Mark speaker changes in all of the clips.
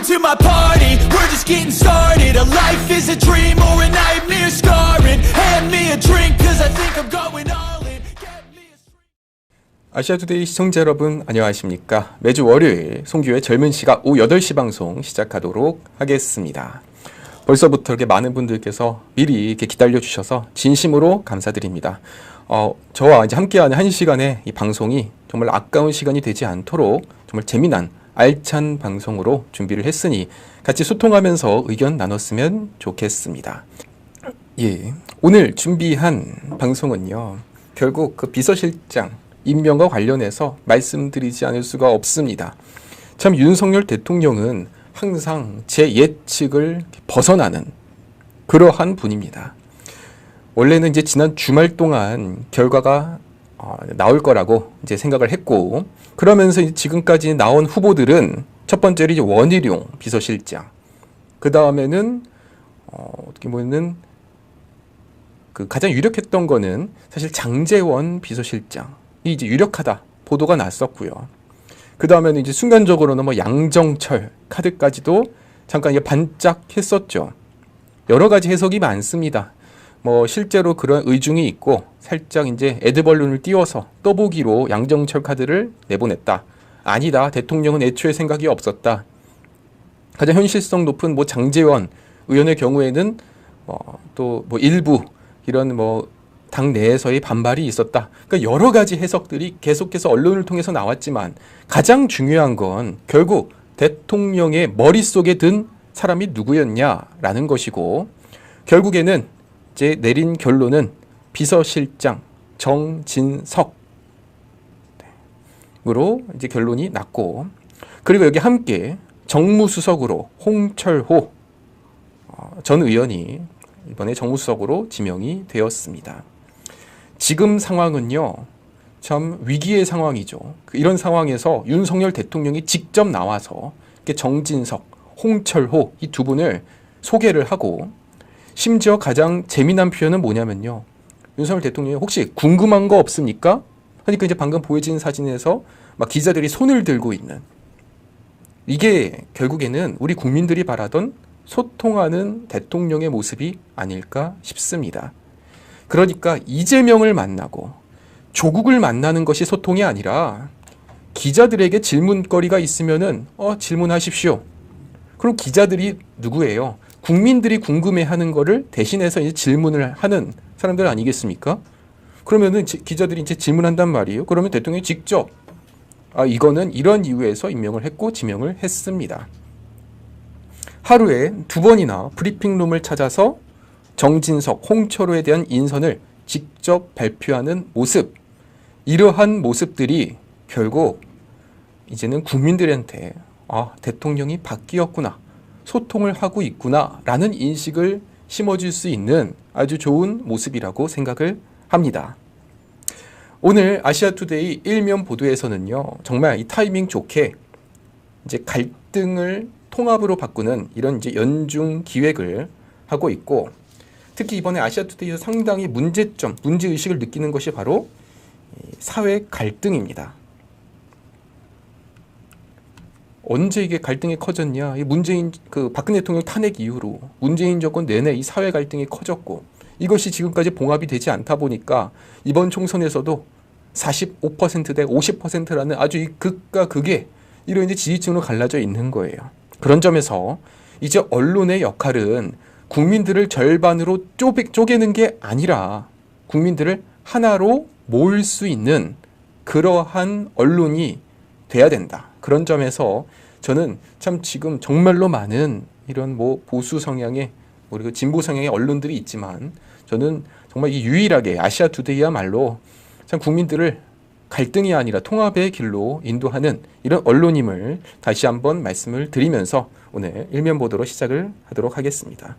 Speaker 1: Welcome to my party, we're just getting started. A life is a dream or a nightmare scarring. Hand me a drink cause I think I'm going all in. Get me a stream.
Speaker 2: 아시아투데이 시청자 여러분 안녕하십니까. 매주 월요일 송규의 젊은 시각 오후 8시 방송 시작하도록 하겠습니다. 벌써부터 이렇게 많은 분들께서 미리 이렇게 기다려주셔서 진심으로 감사드립니다. 저와 이제 함께하는 1시간의 이 방송이 정말 아까운 시간이 되지 않도록 정말 재미난 알찬 방송으로 준비를 했으니 같이 소통하면서 의견 나눴으면 좋겠습니다. 예, 오늘 준비한 방송은요, 결국 그 비서실장 임명과 관련해서 말씀드리지 않을 수가 없습니다. 참 윤석열 대통령은 항상 제 예측을 벗어나는 그러한 분입니다. 원래는 이제 지난 주말 동안 결과가 나올 거라고 이제 생각을 했고, 그러면서 지금까지 나온 후보들은 첫 번째로 이제 원희룡 비서실장, 그 다음에는 어떻게 보면은 그 가장 유력했던 거는 사실 장제원 비서실장이 이제 유력하다 보도가 났었고요. 그 다음에는 이제 순간적으로는 뭐 양정철 카드까지도 잠깐 이게 반짝했었죠. 여러 가지 해석이 많습니다. 뭐 실제로 그런 의중이 있고 살짝 이제 에드벌룬을 띄워서 떠보기로 양정철 카드를 내보냈다. 아니다. 대통령은 애초에 생각이 없었다. 가장 현실성 높은 뭐 장제원 의원의 경우에는 또 뭐 일부 이런 뭐 당 내에서의 반발이 있었다. 그러니까 여러 가지 해석들이 계속해서 언론을 통해서 나왔지만 가장 중요한 건 결국 대통령의 머릿속에 든 사람이 누구였냐라는 것이고, 결국에는 이제 내린 결론은 비서실장 정진석으로 이제 결론이 났고, 그리고 여기 함께 정무수석으로 홍철호 전 의원이 이번에 정무수석으로 지명이 되었습니다. 지금 상황은요, 참 위기의 상황이죠. 이런 상황에서 윤석열 대통령이 직접 나와서 정진석, 홍철호 이 두 분을 소개를 하고, 심지어 가장 재미난 표현은 뭐냐면요, 윤석열 대통령이 혹시 궁금한 거 없습니까? 하니까 이제 방금 보여진 사진에서 막 기자들이 손을 들고 있는, 이게 결국에는 우리 국민들이 바라던 소통하는 대통령의 모습이 아닐까 싶습니다. 그러니까 이재명을 만나고 조국을 만나는 것이 소통이 아니라 기자들에게 질문거리가 있으면은 질문하십시오. 그럼 기자들이 누구예요? 국민들이 궁금해하는 거를 대신해서 이제 질문을 하는 사람들 아니겠습니까? 그러면은 기자들이 이제 질문한단 말이에요. 그러면 대통령이 직접 이거는 이런 이유에서 임명을 했고 지명을 했습니다. 하루에 2번이나 브리핑룸을 찾아서 정진석, 홍철호에 대한 인선을 직접 발표하는 모습, 이러한 모습들이 결국 이제는 국민들한테 대통령이 바뀌었구나, 소통을 하고 있구나 라는 인식을 심어줄 수 있는 아주 좋은 모습이라고 생각을 합니다. 오늘 아시아투데이 일면 보도에서는요, 정말 이 타이밍 좋게 이제 갈등을 통합으로 바꾸는 이런 이제 연중 기획을 하고 있고, 특히 이번에 아시아투데이에서 상당히 문제의식을 느끼는 것이 바로 사회 갈등입니다. 언제 이게 갈등이 커졌냐? 이 박근혜 대통령 탄핵 이후로 문재인 정권 내내 이 사회 갈등이 커졌고, 이것이 지금까지 봉합이 되지 않다 보니까 이번 총선에서도 45% 대 50%라는 아주 이 극과 극의 이런 이제 지지층으로 갈라져 있는 거예요. 그런 점에서 이제 언론의 역할은 국민들을 절반으로 쪼개는 게 아니라 국민들을 하나로 모을 수 있는 그러한 언론이 돼야 된다. 그런 점에서 저는 참 지금 정말로 많은 이런 뭐 보수 성향의 그리고 진보 성향의 언론들이 있지만, 저는 정말 이 유일하게 아시아투데이야말로 참 국민들을 갈등이 아니라 통합의 길로 인도하는 이런 언론임을 다시 한번 말씀을 드리면서 오늘 일면 보도로 시작을 하도록 하겠습니다.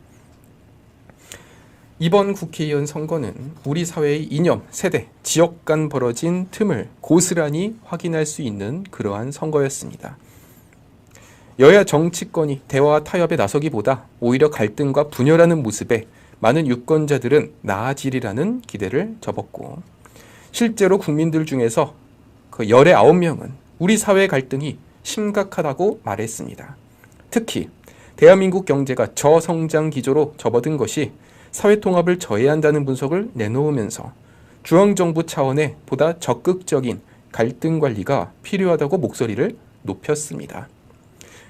Speaker 2: 이번 국회의원 선거는 우리 사회의 이념, 세대, 지역 간 벌어진 틈을 고스란히 확인할 수 있는 그러한 선거였습니다. 여야 정치권이 대화와 타협에 나서기보다 오히려 갈등과 분열하는 모습에 많은 유권자들은 나아지리라는 기대를 접었고, 실제로 국민들 중에서 그 열의 9명은 우리 사회 갈등이 심각하다고 말했습니다. 특히 대한민국 경제가 저성장 기조로 접어든 것이 사회통합을 저해한다는 분석을 내놓으면서 중앙정부 차원의 보다 적극적인 갈등 관리가 필요하다고 목소리를 높였습니다.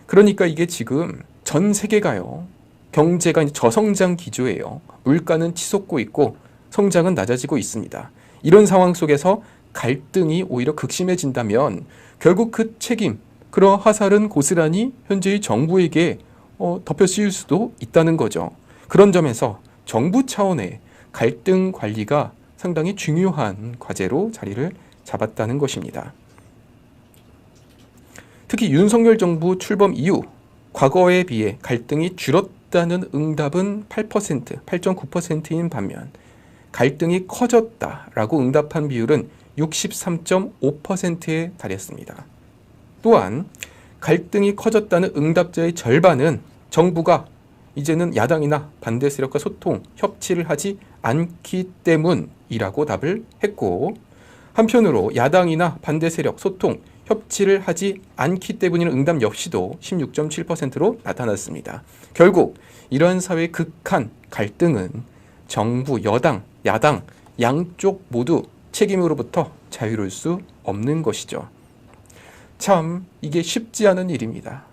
Speaker 2: 그러니까 이게 지금 전 세계가요. 경제가 저성장 기조예요. 물가는 치솟고 있고 성장은 낮아지고 있습니다. 이런 상황 속에서 갈등이 오히려 극심해진다면 결국 그 책임, 그런 화살은 고스란히 현재의 정부에게 덮여 씌울 수도 있다는 거죠. 그런 점에서 정부 차원의 갈등 관리가 상당히 중요한 과제로 자리를 잡았다는 것입니다. 특히 윤석열 정부 출범 이후 과거에 비해 갈등이 줄었다는 응답은 8%, 8.9%인 반면 갈등이 커졌다라고 응답한 비율은 63.5%에 달했습니다. 또한 갈등이 커졌다는 응답자의 절반은 정부가 이제는 야당이나 반대 세력과 소통, 협치를 하지 않기 때문이라고 답을 했고, 한편으로 야당이나 반대 세력, 소통, 협치를 하지 않기 때문이라는 응답 역시도 16.7%로 나타났습니다. 결국 이러한 사회의 극한 갈등은 정부, 여당, 야당 양쪽 모두 책임으로부터 자유로울 수 없는 것이죠. 참 이게 쉽지 않은 일입니다.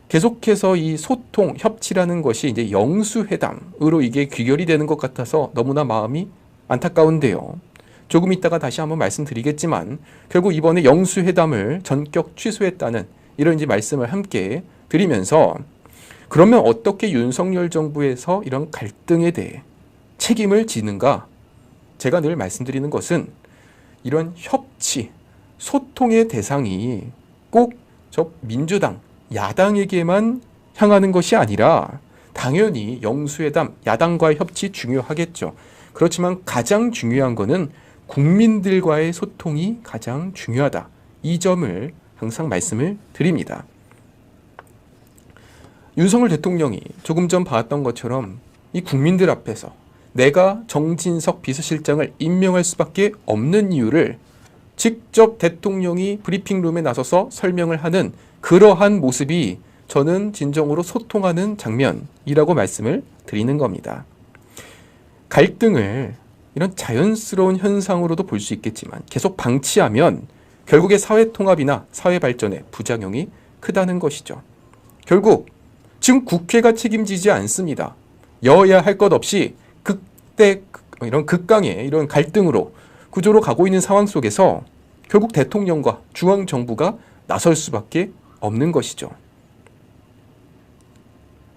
Speaker 2: 계속해서 이 소통, 협치라는 것이 이제 영수회담으로 이게 귀결이 되는 것 같아서 너무나 마음이 안타까운데요. 조금 있다가 다시 한번 말씀드리겠지만 결국 이번에 영수회담을 전격 취소했다는 이런 이제 말씀을 함께 드리면서, 그러면 어떻게 윤석열 정부에서 이런 갈등에 대해 책임을 지는가? 제가 늘 말씀드리는 것은 이런 협치, 소통의 대상이 꼭 저 민주당, 야당에게만 향하는 것이 아니라 당연히 영수회담, 야당과의 협치 중요하겠죠. 그렇지만 가장 중요한 거는 국민들과의 소통이 가장 중요하다. 이 점을 항상 말씀을 드립니다. 윤석열 대통령이 조금 전 봤던 것처럼 이 국민들 앞에서 내가 정진석 비서실장을 임명할 수밖에 없는 이유를 직접 대통령이 브리핑룸에 나서서 설명을 하는 그러한 모습이 저는 진정으로 소통하는 장면이라고 말씀을 드리는 겁니다. 갈등을 이런 자연스러운 현상으로도 볼 수 있겠지만 계속 방치하면 결국에 사회 통합이나 사회 발전에 부작용이 크다는 것이죠. 결국 지금 국회가 책임지지 않습니다. 여야 할 것 없이 이런 극강의 이런 갈등으로 구조로 가고 있는 상황 속에서 결국 대통령과 중앙정부가 나설 수밖에 없는 것이죠.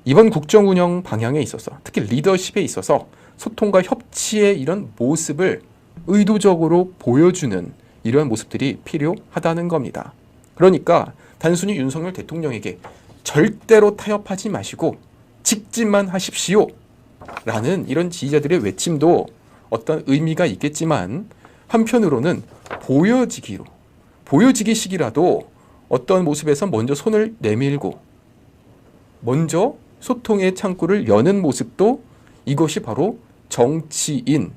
Speaker 2: 이번 국정운영 방향에 있어서 특히 리더십에 있어서 소통과 협치의 이런 모습을 의도적으로 보여주는 이러한 모습들이 필요하다는 겁니다. 그러니까 단순히 윤석열 대통령에게 절대로 타협하지 마시고 직진만 하십시오 라는 이런 지지자들의 외침도 어떤 의미가 있겠지만, 한편으로는 보여지기식이라도 어떤 모습에서 먼저 손을 내밀고 먼저 소통의 창구를 여는 모습도 이것이 바로 정치인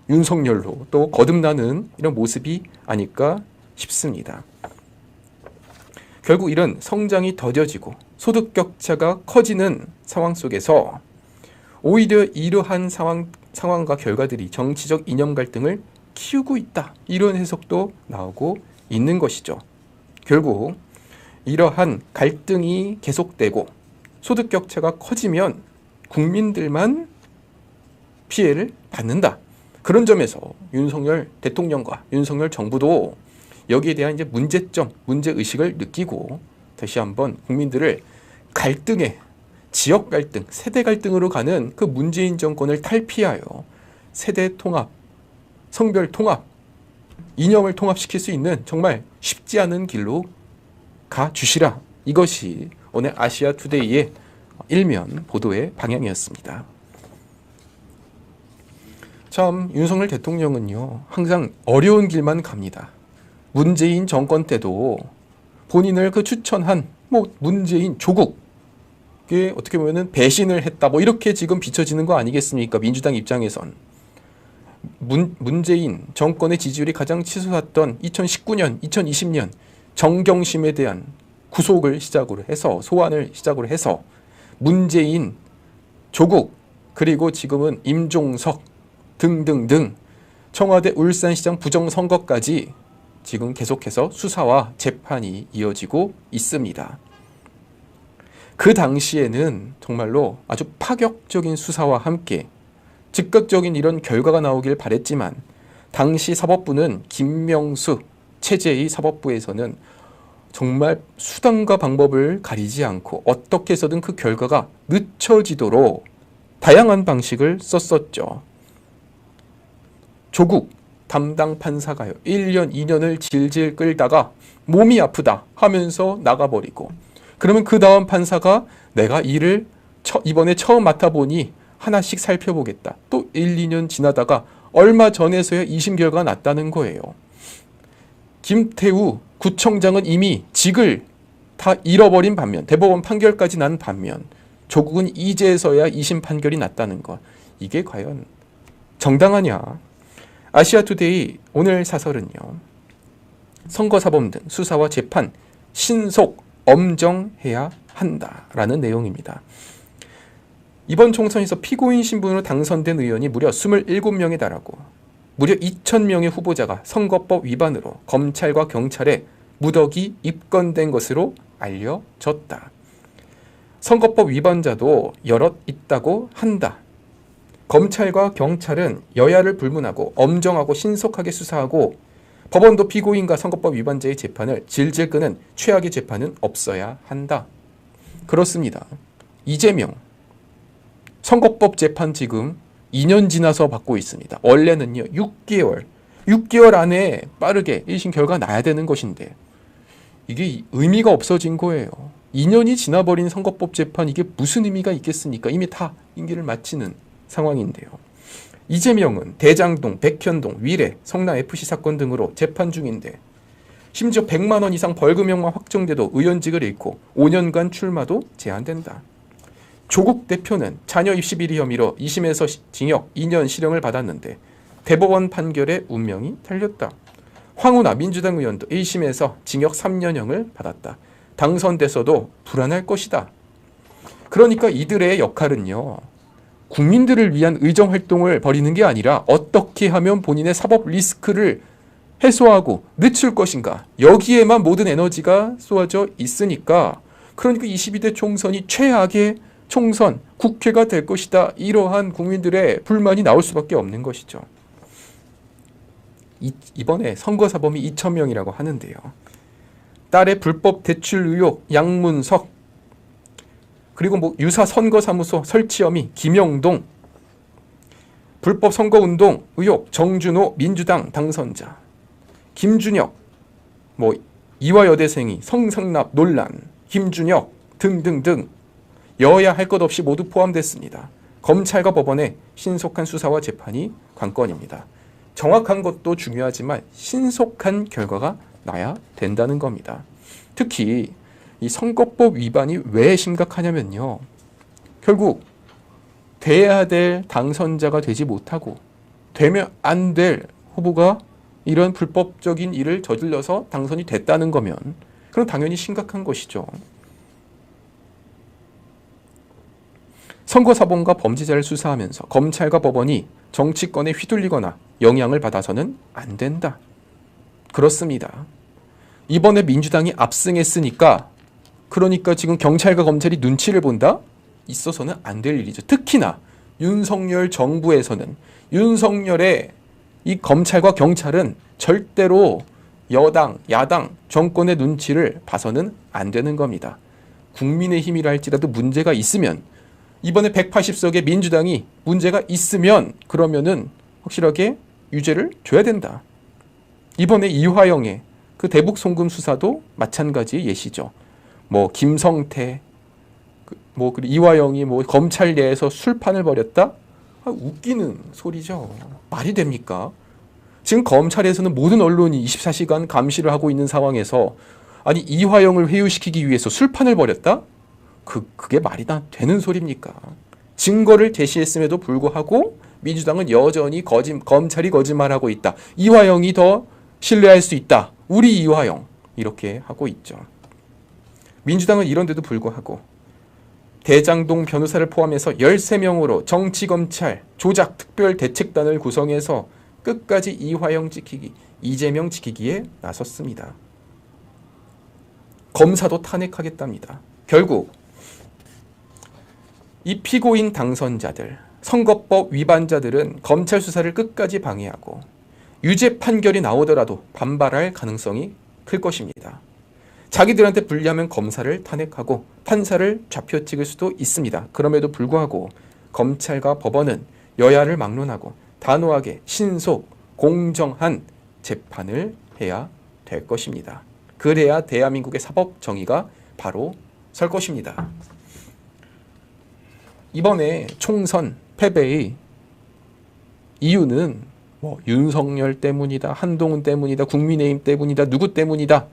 Speaker 2: 윤석열로 또 거듭나는 이런 모습이 아닐까 싶습니다. 결국 이런 성장이 더뎌지고 소득 격차가 커지는 상황 속에서 오히려 이러한 상황과 결과들이 정치적 이념 갈등을 키우고 있다. 이런 해석도 나오고 있는 것이죠. 결국 이러한 갈등이 계속되고 소득 격차가 커지면 국민들만 피해를 받는다. 그런 점에서 윤석열 대통령과 윤석열 정부도 여기에 대한 이제 문제점, 문제의식을 느끼고 다시 한번 국민들을 갈등에 지역 갈등, 세대 갈등으로 가는 그 문재인 정권을 탈피하여 세대 통합, 성별 통합, 이념을 통합시킬 수 있는 정말 쉽지 않은 길로 가주시라. 이것이 오늘 아시아 투데이의 일면 보도의 방향이었습니다. 참 윤석열 대통령은요 항상 어려운 길만 갑니다. 문재인 정권 때도 본인을 추천한 문재인 조국에 어떻게 보면은 배신을 했다. 이렇게 지금 비춰지는 거 아니겠습니까? 민주당 입장에선 문재인 정권의 지지율이 가장 치솟았던 2019년, 2020년 정경심에 대한 구속을 시작으로 해서 소환을 시작으로 해서 문재인, 조국 그리고 지금은 임종석 등등등 청와대 울산시장 부정선거까지 지금 계속해서 수사와 재판이 이어지고 있습니다. 그 당시에는 정말로 아주 파격적인 수사와 함께 즉각적인 이런 결과가 나오길 바랬지만 당시 사법부는 김명수 체제의 사법부에서는 정말 수단과 방법을 가리지 않고 어떻게 해서든 그 결과가 늦춰지도록 다양한 방식을 썼었죠. 조국 담당 판사가요. 1년, 2년을 질질 끌다가 몸이 아프다 하면서 나가버리고 그러면 그 다음 판사가 내가 일을 이번에 처음 맡아보니 하나씩 살펴보겠다. 또 1, 2년 지나다가 얼마 전에서야 2심 결과가 났다는 거예요. 김태우 구청장은 이미 직을 다 잃어버린 반면 대법원 판결까지 난 반면 조국은 이제서야 2심 판결이 났다는 것. 이게 과연 정당하냐? 아시아투데이 오늘 사설은요. 선거사범 등 수사와 재판 신속 엄정해야 한다라는 내용입니다. 이번 총선에서 피고인 신분으로 당선된 의원이 무려 27명에 달하고 무려 2,000명의 후보자가 선거법 위반으로 검찰과 경찰에 무더기 입건된 것으로 알려졌다. 선거법 위반자도 여럿 있다고 한다. 검찰과 경찰은 여야를 불문하고 엄정하고 신속하게 수사하고 법원도 피고인과 선거법 위반자의 재판을 질질 끄는 최악의 재판은 없어야 한다. 그렇습니다. 이재명 선거법 재판 지금 2년 지나서 받고 있습니다. 원래는요 6개월 안에 빠르게 1심 결과 나야 되는 것인데 이게 의미가 없어진 거예요. 2년이 지나버린 선거법 재판 이게 무슨 의미가 있겠습니까? 이미 다 임기를 마치는 상황인데요. 이재명은 대장동, 백현동, 위례, 성남FC 사건 등으로 재판 중인데 심지어 100만 원 이상 벌금형만 확정돼도 의원직을 잃고 5년간 출마도 제한된다. 조국 대표는 자녀 입시 비리 혐의로 2심에서 징역 2년 실형을 받았는데 대법원 판결에 운명이 달렸다. 황운하 민주당 의원도 1심에서 징역 3년형을 받았다. 당선돼서도 불안할 것이다. 그러니까 이들의 역할은요. 국민들을 위한 의정활동을 벌이는 게 아니라 어떻게 하면 본인의 사법 리스크를 해소하고 늦출 것인가. 여기에만 모든 에너지가 쏟아져 있으니까 그러니까 22대 총선이 최악의 총선, 국회가 될 것이다. 이러한 국민들의 불만이 나올 수밖에 없는 것이죠. 이번에 선거사범이 2,000명이라고 하는데요. 딸의 불법 대출 의혹 양문석 그리고 유사 선거사무소 설치 혐의 김영동 불법 선거운동 의혹 정준호 민주당 당선자 김준혁 이화여대생이 성상납 논란 김준혁 등등등 여야 할 것 없이 모두 포함됐습니다. 검찰과 법원의 신속한 수사와 재판이 관건입니다. 정확한 것도 중요하지만 신속한 결과가 나야 된다는 겁니다. 특히 이 선거법 위반이 왜 심각하냐면요. 결국 돼야 될 당선자가 되지 못하고 되면 안 될 후보가 이런 불법적인 일을 저질러서 당선이 됐다는 거면 그럼 당연히 심각한 것이죠. 선거사범과 범죄자를 수사하면서 검찰과 법원이 정치권에 휘둘리거나 영향을 받아서는 안 된다. 그렇습니다. 이번에 민주당이 압승했으니까 그러니까 지금 경찰과 검찰이 눈치를 본다? 있어서는 안 될 일이죠. 특히나 윤석열 정부에서는 윤석열의 이 검찰과 경찰은 절대로 여당, 야당, 정권의 눈치를 봐서는 안 되는 겁니다. 국민의힘이라 할지라도 문제가 있으면 이번에 180석의 민주당이 문제가 있으면 그러면은 확실하게 유죄를 줘야 된다. 이번에 이화영의 그 대북 송금 수사도 마찬가지의 예시죠. 김성태, 그리고 이화영이 검찰 내에서 술판을 벌였다? 웃기는 소리죠. 말이 됩니까? 지금 검찰에서는 모든 언론이 24시간 감시를 하고 있는 상황에서 아니 이화영을 회유시키기 위해서 술판을 벌였다? 그게 말이 다 되는 소리입니까? 증거를 제시했음에도 불구하고 민주당은 여전히 검찰이 거짓말하고 있다. 이화영이 더 신뢰할 수 있다. 우리 이화영 이렇게 하고 있죠. 민주당은 이런데도 불구하고 대장동 변호사를 포함해서 13명으로 정치검찰 조작특별대책단을 구성해서 끝까지 이화영 지키기, 이재명 지키기에 나섰습니다. 검사도 탄핵하겠답니다. 결국 이 피고인 당선자들, 선거법 위반자들은 검찰 수사를 끝까지 방해하고 유죄 판결이 나오더라도 반발할 가능성이 클 것입니다. 자기들한테 불리하면 검사를 탄핵하고 판사를 좌표찍을 수도 있습니다. 그럼에도 불구하고 검찰과 법원은 여야를 막론하고 단호하게 신속, 공정한 재판을 해야 될 것입니다. 그래야 대한민국의 사법 정의가 바로 설 것입니다. 이번에 총선 패배의 이유는 윤석열 때문이다, 한동훈 때문이다, 국민의힘 때문이다, 누구 때문이다.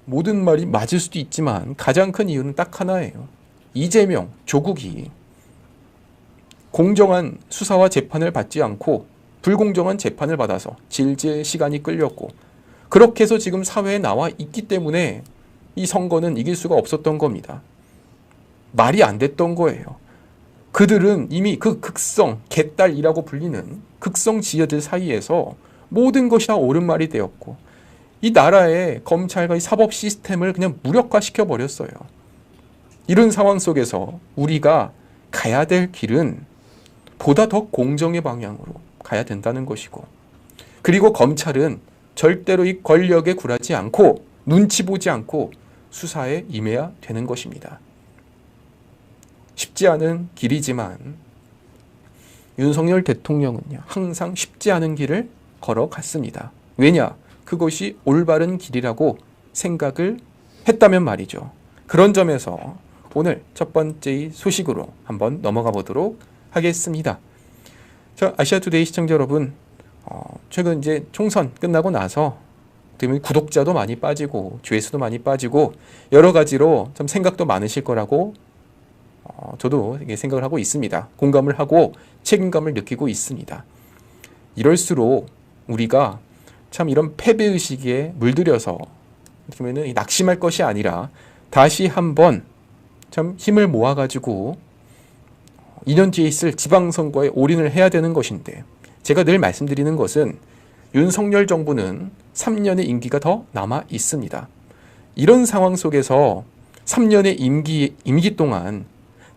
Speaker 2: 모든 말이 맞을 수도 있지만 가장 큰 이유는 딱 하나예요. 이재명, 조국이 공정한 수사와 재판을 받지 않고 불공정한 재판을 받아서 질질 시간이 끌렸고 그렇게 해서 지금 사회에 나와 있기 때문에 이 선거는 이길 수가 없었던 겁니다. 말이 안 됐던 거예요. 그들은 이미 그 극성, 개딸이라고 불리는 극성 지혜들 사이에서 모든 것이 다 옳은 말이 되었고 이 나라의 검찰과 이 사법 시스템을 그냥 무력화시켜 버렸어요. 이런 상황 속에서 우리가 가야 될 길은 보다 더 공정의 방향으로 가야 된다는 것이고 그리고 검찰은 절대로 이 권력에 굴하지 않고 눈치 보지 않고 수사에 임해야 되는 것입니다. 쉽지 않은 길이지만 윤석열 대통령은요, 항상 쉽지 않은 길을 걸어갔습니다. 왜냐? 그것이 올바른 길이라고 생각을 했다면 말이죠. 그런 점에서 오늘 첫 번째 소식으로 한번 넘어가 보도록 하겠습니다. 자, 아시아투데이 시청자 여러분, 최근 이제 총선 끝나고 나서 구독자도 많이 빠지고 조회수도 많이 빠지고 여러 가지로 좀 생각도 많으실 거라고 저도 생각을 하고 있습니다. 공감을 하고 책임감을 느끼고 있습니다. 이럴수록 우리가 참 이런 패배의식에 물들여서 그러면은 낙심할 것이 아니라 다시 한번 참 힘을 모아가지고 2년 뒤에 있을 지방선거에 올인을 해야 되는 것인데 제가 늘 말씀드리는 것은 윤석열 정부는 3년의 임기가 더 남아 있습니다. 이런 상황 속에서 3년의 임기 동안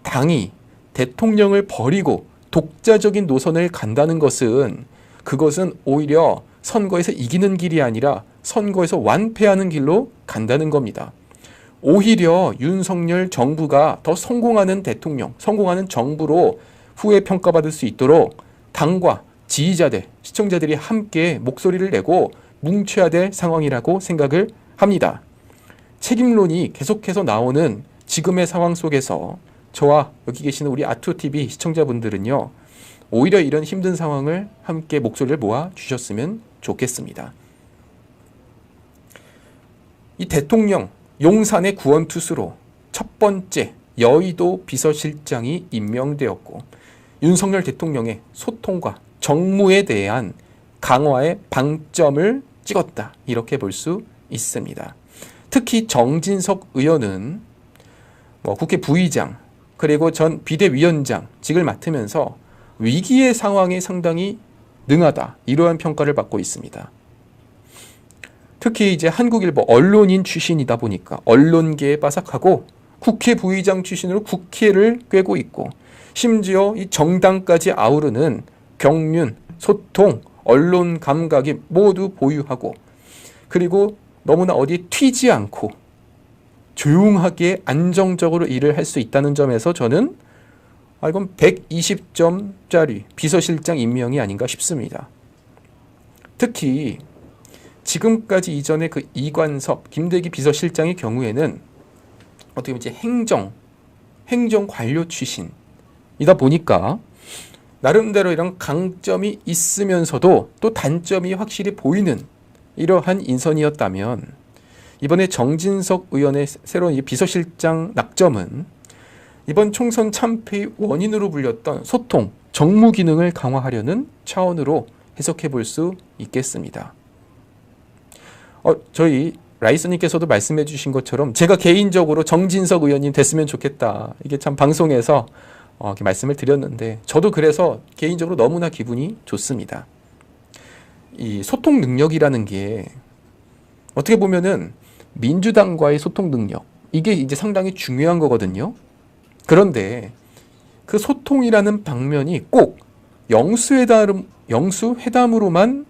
Speaker 2: 당이 대통령을 버리고 독자적인 노선을 간다는 것은 그것은 오히려 선거에서 이기는 길이 아니라 선거에서 완패하는 길로 간다는 겁니다. 오히려 윤석열 정부가 더 성공하는 대통령, 성공하는 정부로 후에 평가받을 수 있도록 당과 지지자들, 시청자들이 함께 목소리를 내고 뭉쳐야 될 상황이라고 생각을 합니다. 책임론이 계속해서 나오는 지금의 상황 속에서 저와 여기 계시는 우리 아투TV 시청자분들은요, 오히려 이런 힘든 상황을 함께 목소리를 모아 주셨으면 좋겠습니다. 이 대통령 용산의 구원투수로 첫 번째 여의도 비서실장이 임명되었고 윤석열 대통령의 소통과 정무에 대한 강화의 방점을 찍었다, 이렇게 볼 수 있습니다. 특히 정진석 의원은 국회 부의장 그리고 전 비대위원장직을 맡으면서 위기의 상황에 상당히 능하다, 이러한 평가를 받고 있습니다. 특히 이제 한국일보 언론인 출신이다 보니까 언론계에 빠삭하고 국회 부의장 출신으로 국회를 꿰고 있고 심지어 이 정당까지 아우르는 경륜, 소통, 언론 감각이 모두 보유하고 그리고 너무나 어디에 튀지 않고 조용하게 안정적으로 일을 할 수 있다는 점에서 저는 이건 120점짜리 비서실장 임명이 아닌가 싶습니다. 특히 지금까지 이전에 그 이관섭, 김대기 비서실장의 경우에는 어떻게 보면 이제 행정 관료 출신이다 보니까 나름대로 이런 강점이 있으면서도 또 단점이 확실히 보이는 이러한 인선이었다면 이번에 정진석 의원의 새로운 비서실장 낙점은 이번 총선 참패의 원인으로 불렸던 소통, 정무 기능을 강화하려는 차원으로 해석해 볼 수 있겠습니다. 저희 라이스님께서도 말씀해 주신 것처럼 제가 개인적으로 정진석 의원님 됐으면 좋겠다. 이게 참 방송에서 이렇게 말씀을 드렸는데 저도 그래서 개인적으로 너무나 기분이 좋습니다. 이 소통 능력이라는 게 어떻게 보면은 민주당과의 소통 능력, 이게 이제 상당히 중요한 거거든요. 그런데 그 소통이라는 방면이 꼭 영수회담으로만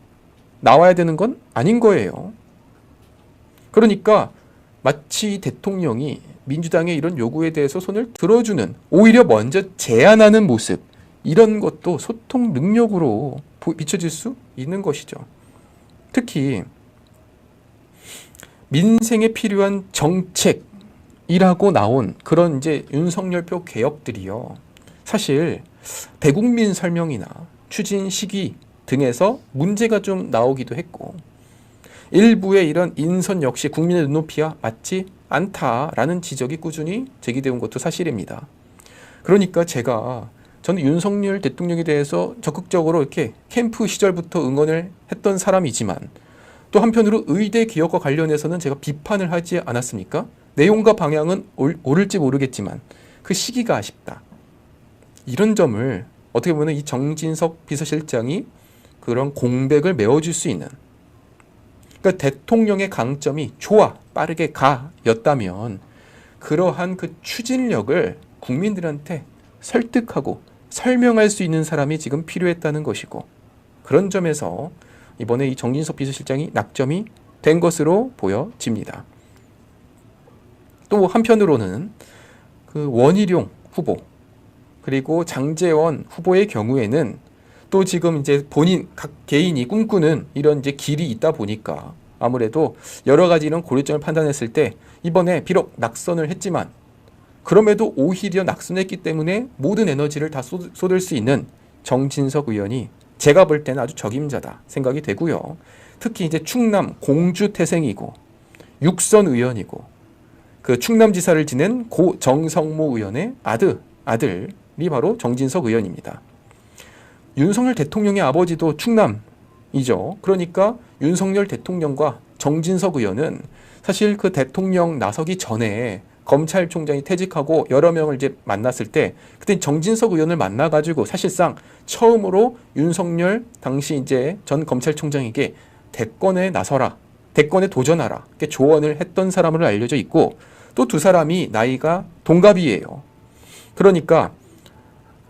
Speaker 2: 나와야 되는 건 아닌 거예요. 그러니까 마치 대통령이 민주당의 이런 요구에 대해서 손을 들어주는, 오히려 먼저 제안하는 모습, 이런 것도 소통 능력으로 비춰질 수 있는 것이죠. 특히 민생에 필요한 정책이라고 나온 그런 이제 윤석열표 개혁들이요. 사실 대국민 설명이나 추진 시기 등에서 문제가 좀 나오기도 했고, 일부의 이런 인선 역시 국민의 눈높이와 맞지 않다라는 지적이 꾸준히 제기되어 온 것도 사실입니다. 그러니까 저는 윤석열 대통령에 대해서 적극적으로 이렇게 캠프 시절부터 응원을 했던 사람이지만, 또 한편으로 의대 개혁과 관련해서는 제가 비판을 하지 않았습니까? 내용과 방향은 옳을지 모르겠지만 그 시기가 아쉽다. 이런 점을 어떻게 보면 이 정진석 비서실장이 그런 공백을 메워줄 수 있는, 그러니까 대통령의 강점이 좋아, 빠르게 가 였다면 그러한 그 추진력을 국민들한테 설득하고 설명할 수 있는 사람이 지금 필요했다는 것이고, 그런 점에서 이번에 이 정진석 비서실장이 낙점이 된 것으로 보여집니다. 또 한편으로는 그 원희룡 후보 그리고 장제원 후보의 경우에는 또 지금 이제 본인 각 개인이 꿈꾸는 이런 이제 길이 있다 보니까 아무래도 여러 가지 이런 고려점을 판단했을 때 이번에 비록 낙선을 했지만 그럼에도 오히려 낙선했기 때문에 모든 에너지를 다 쏟을 수 있는 정진석 의원이 제가 볼 때는 아주 적임자다 생각이 되고요. 특히 이제 충남 공주 태생이고 육선 의원이고 그 충남지사를 지낸 고 정성모 의원의 아들이 바로 정진석 의원입니다. 윤석열 대통령의 아버지도 충남이죠. 그러니까 윤석열 대통령과 정진석 의원은 사실 그 대통령 나서기 전에 검찰총장이 퇴직하고 여러 명을 이제 만났을 때 그때 정진석 의원을 만나가지고 사실상 처음으로 윤석열 당시 이제 전 검찰총장에게 대권에 나서라, 대권에 도전하라 이렇게 조언을 했던 사람으로 알려져 있고, 또 두 사람이 나이가 동갑이에요. 그러니까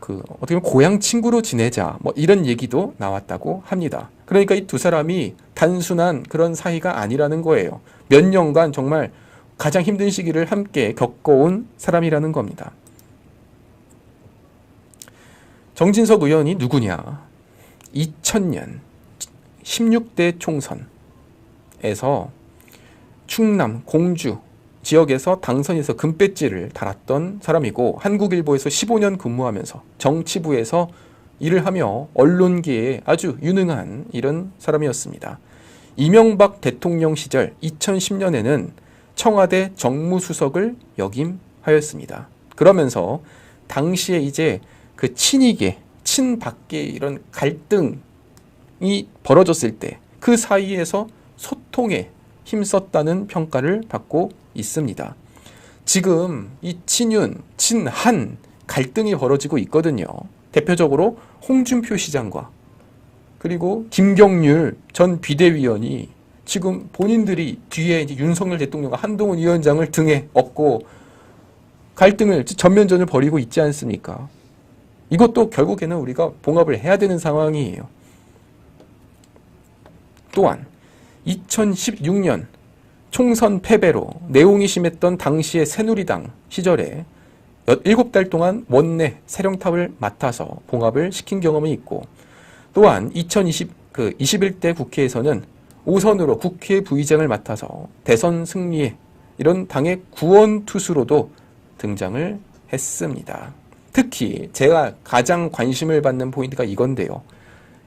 Speaker 2: 그 어떻게 보면 고향 친구로 지내자 뭐 이런 얘기도 나왔다고 합니다. 그러니까 이 두 사람이 단순한 그런 사이가 아니라는 거예요. 몇 년간 정말 가장 힘든 시기를 함께 겪어온 사람이라는 겁니다. 정진석 의원이 누구냐? 2000년 16대 총선에서 충남 공주 지역에서 당선에서 금배지를 달았던 사람이고, 한국일보에서 15년 근무하면서 정치부에서 일을 하며 언론계에 아주 유능한 이런 사람이었습니다. 이명박 대통령 시절 2010년에는 청와대 정무수석을 역임하였습니다. 그러면서 당시에 이제 그 친이계, 친박계 이런 갈등이 벌어졌을 때 그 사이에서 소통에 힘썼다는 평가를 받고 있습니다. 지금 이 친윤, 친한 갈등이 벌어지고 있거든요. 대표적으로 홍준표 시장과 그리고 김경률 전 비대위원이 지금 본인들이 뒤에 이제 윤석열 대통령과 한동훈 위원장을 등에 업고 갈등을 전면전을 벌이고 있지 않습니까? 이것도 결국에는 우리가 봉합을 해야 되는 상황이에요. 또한 2016년 총선 패배로 내홍이 심했던 당시의 새누리당 시절에 7달 동안 원내 세령탑을 맡아서 봉합을 시킨 경험이 있고, 또한 21대 국회에서는 5선으로 국회 부의장을 맡아서 대선 승리에 이런 당의 구원투수로도 등장을 했습니다. 특히 제가 가장 관심을 받는 포인트가 이건데요.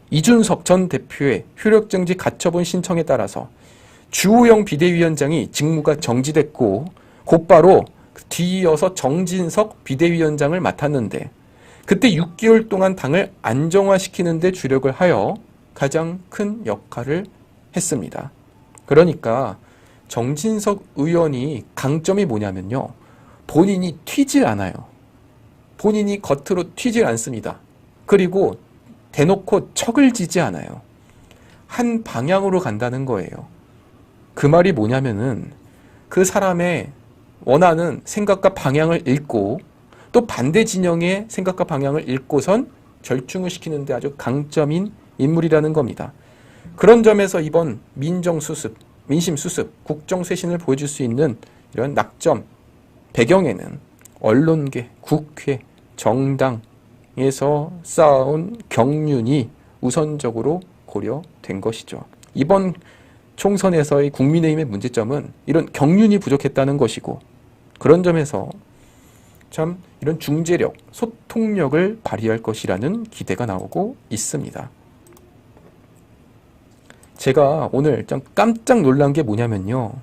Speaker 2: 이준석 전 대표의 효력정지 가처분 신청에 따라서 주호영 비대위원장이 직무가 정지됐고 곧바로 뒤이어서 정진석 비대위원장을 맡았는데, 그때 6개월 동안 당을 안정화시키는 데 주력을 하여 가장 큰 역할을 했습니다. 그러니까 정진석 의원이 강점이 뭐냐면요. 본인이 튀질 않아요. 본인이 겉으로 튀질 않습니다. 그리고 대놓고 척을 지지 않아요. 한 방향으로 간다는 거예요. 그 말이 뭐냐면은 그 사람의 원하는 생각과 방향을 읽고 또 반대 진영의 생각과 방향을 읽고선 절충을 시키는데 아주 강점인 인물이라는 겁니다. 그런 점에서 이번 민정수습, 민심수습, 국정쇄신을 보여줄 수 있는 이런 낙점 배경에는 언론계, 국회, 정당에서 쌓아온 경륜이 우선적으로 고려된 것이죠. 이번 총선에서의 국민의힘의 문제점은 이런 경륜이 부족했다는 것이고 그런 점에서 참 이런 중재력, 소통력을 발휘할 것이라는 기대가 나오고 있습니다. 제가 오늘 좀 깜짝 놀란 게 뭐냐면요.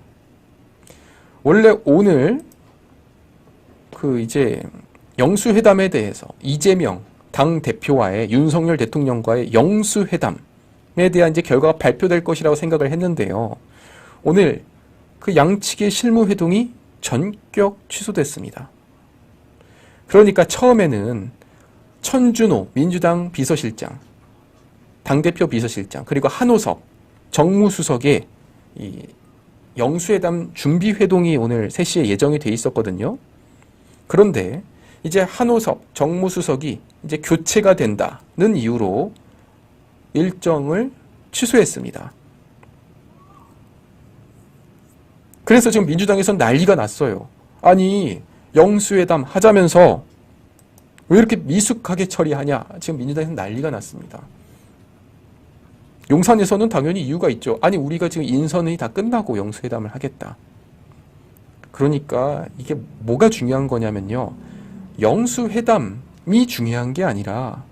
Speaker 2: 원래 오늘 이제 영수회담에 대해서 이재명 당대표와의 윤석열 대통령과의 영수회담에 대한 이제 결과가 발표될 것이라고 생각을 했는데요. 오늘 그 양측의 실무회동이 전격 취소됐습니다. 그러니까 처음에는 천준호 민주당 비서실장, 당대표 비서실장, 그리고 한호섭 정무수석의 이 영수회담 준비회동이 오늘 3시에 예정이 돼 있었거든요. 그런데 이제 한호섭 정무수석이 이제 교체가 된다는 이유로 일정을 취소했습니다. 그래서 지금 민주당에서는 난리가 났어요. 아니 영수회담 하자면서 왜 이렇게 미숙하게 처리하냐. 지금 민주당에서는 난리가 났습니다. 용산에서는 당연히 이유가 있죠. 아니 우리가 지금 인선이 다 끝나고 영수회담을 하겠다. 그러니까 이게 뭐가 중요한 거냐면요. 영수회담이 중요한 게 아니라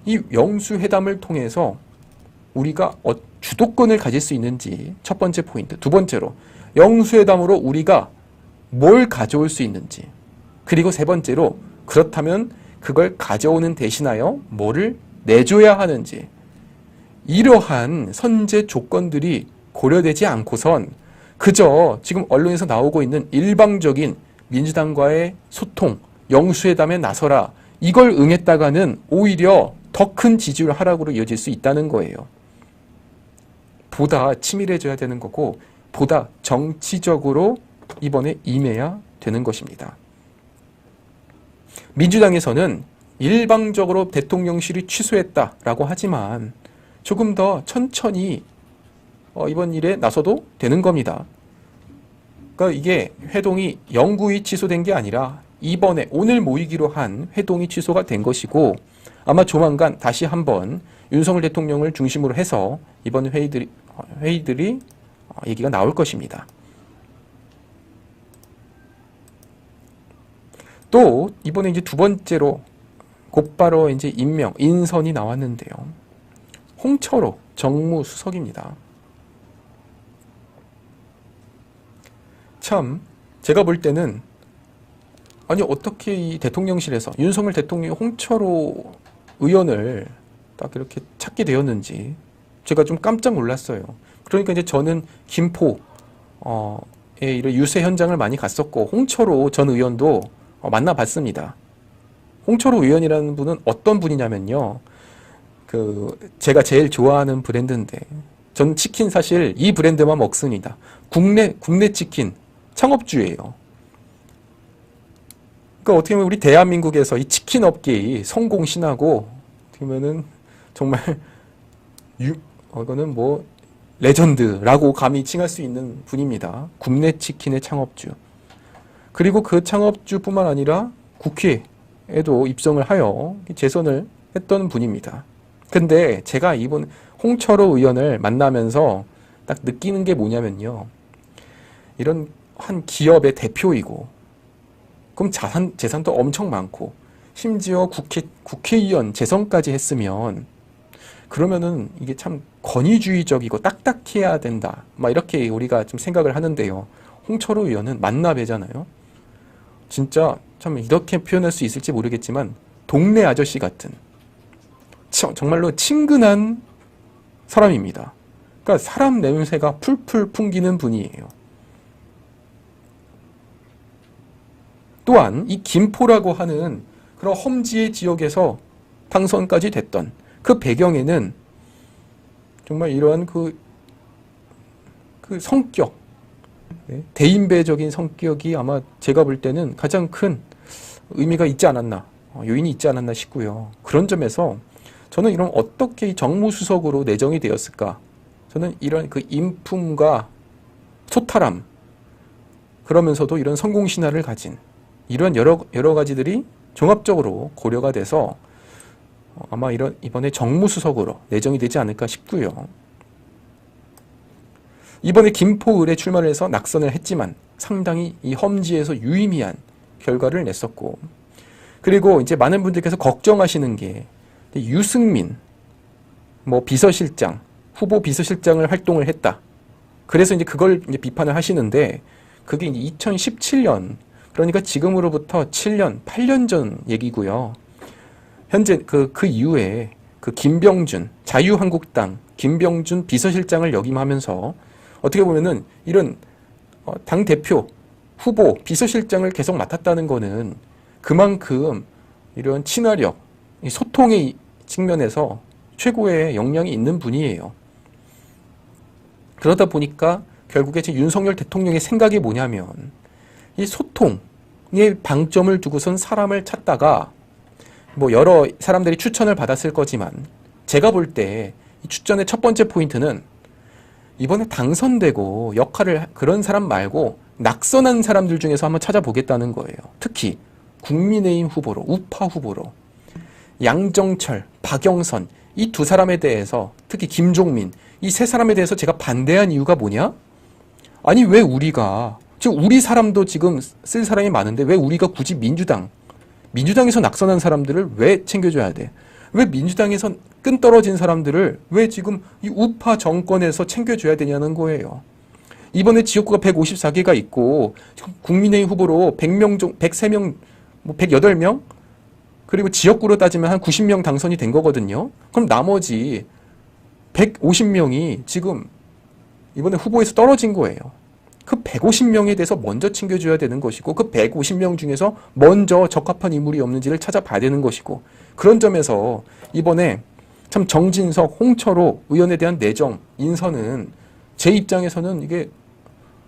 Speaker 2: 이 영수회담을 통해서 우리가 주도권을 가질 수 있는지 첫 번째 포인트. 두 번째로 영수회담으로 우리가 뭘 가져올 수 있는지. 그리고 세 번째로 그렇다면 그걸 가져오는 대신하여 뭐를 내줘야 하는지. 이러한 선제 조건들이 고려되지 않고선 그저 지금 언론에서 나오고 있는 일방적인 민주당과의 소통, 영수회담에 나서라. 이걸 응했다가는 오히려 더 큰 지지율 하락으로 이어질 수 있다는 거예요. 보다 치밀해져야 되는 거고 보다 정치적으로 이번에 임해야 되는 것입니다. 민주당에서는 일방적으로 대통령실이 취소했다라고 하지만 조금 더 천천히 이번 일에 나서도 되는 겁니다. 그러니까 이게 회동이 영구히 취소된 게 아니라 이번에 오늘 모이기로 한 회동이 취소가 된 것이고 아마 조만간 다시 한번 윤석열 대통령을 중심으로 해서 이번 회의들이 얘기가 나올 것입니다. 또 이번에 이제 두 번째로 곧바로 이제 인선이 나왔는데요. 홍철호 정무수석입니다. 참 제가 볼 때는 아니 어떻게 이 대통령실에서 윤석열 대통령이 홍철호 의원을 딱 이렇게 찾게 되었는지 제가 좀 깜짝 놀랐어요. 그러니까 이제 저는 김포에 이런 유세 현장을 많이 갔었고 홍철호 전 의원도 만나봤습니다. 홍철호 의원이라는 분은 어떤 분이냐면요. 제가 제일 좋아하는 브랜드인데 저는 치킨 사실 이 브랜드만 먹습니다. 국내 치킨 창업주예요. 그러니까 어떻게 보면 우리 대한민국에서 이 치킨 업계의 성공 신화고 어떻게 보면은 정말 이거는 뭐 레전드라고 감히 칭할 수 있는 분입니다. 국내 치킨의 창업주. 그리고 그 창업주뿐만 아니라 국회에도 입성을 하여 재선을 했던 분입니다. 근데 제가 이번 홍철호 의원을 만나면서 딱 느끼는 게 뭐냐면요. 이런 한 기업의 대표이고 그럼 재산도 엄청 많고 심지어 국회의원 재선까지 했으면 그러면은 이게 참 권위주의적이고 딱딱해야 된다. 막 이렇게 우리가 좀 생각을 하는데요. 홍철호 의원은 만나 뵈잖아요. 진짜 참 이렇게 표현할 수 있을지 모르겠지만 동네 아저씨 같은 정말로 친근한 사람입니다. 그러니까 사람 냄새가 풀풀 풍기는 분이에요. 또한 이 김포라고 하는 그런 험지의 지역에서 당선까지 됐던 그 배경에는 정말 이러한 그 성격, 대인배적인 성격이 아마 제가 볼 때는 가장 큰 의미가 있지 않았나, 요인이 있지 않았나 싶고요. 그런 점에서 저는 이런 어떻게 이 정무수석으로 내정이 되었을까? 저는 이런 그 인품과 소탈함, 그러면서도 이런 성공신화를 가진 이런 여러 가지들이 종합적으로 고려가 돼서 아마 이번에 정무수석으로 내정이 되지 않을까 싶고요. 이번에 김포을에 출마를 해서 낙선을 했지만 상당히 이 험지에서 유의미한 결과를 냈었고, 그리고 이제 많은 분들께서 걱정하시는 게 유승민 비서실장, 후보 비서실장을 활동을 했다. 그래서 이제 그걸 이제 비판을 하시는데, 그게 이제 2017년, 그러니까 지금으로부터 7년, 8년 전 얘기고요. 현재 그 이후에 그 김병준, 자유한국당 김병준 비서실장을 역임하면서 어떻게 보면은 이런 당 대표, 후보, 비서실장을 계속 맡았다는 거는 그만큼 이런 친화력, 소통의 측면에서 최고의 역량이 있는 분이에요. 그러다 보니까 결국에 제 윤석열 대통령의 생각이 뭐냐면, 이 소통의 방점을 두고선 사람을 찾다가 여러 사람들이 추천을 받았을 거지만, 제가 볼 때 이 추천의 첫 번째 포인트는 이번에 당선되고 역할을 그런 사람 말고 낙선한 사람들 중에서 한번 찾아보겠다는 거예요. 특히 국민의힘 후보로, 우파 후보로 양정철, 박영선, 이 두 사람에 대해서, 특히 김종민, 이 세 사람에 대해서 제가 반대한 이유가 뭐냐? 아니, 왜 우리가, 지금 우리 사람도 지금 쓸 사람이 많은데 왜 우리가 굳이 민주당에서 낙선한 사람들을 왜 챙겨줘야 돼? 왜 민주당에서 끈 떨어진 사람들을 왜 지금 이 우파 정권에서 챙겨줘야 되냐는 거예요. 이번에 지역구가 154개가 있고 국민의힘 후보로 100명, 103명, 108명, 그리고 지역구로 따지면 한 90명 당선이 된 거거든요. 그럼 나머지 150명이 지금 이번에 후보에서 떨어진 거예요. 그 150명에 대해서 먼저 챙겨줘야 되는 것이고, 그 150명 중에서 먼저 적합한 인물이 없는지를 찾아봐야 되는 것이고, 그런 점에서 이번에 참 정진석, 홍철호 의원에 대한 내정, 인선은 제 입장에서는 이게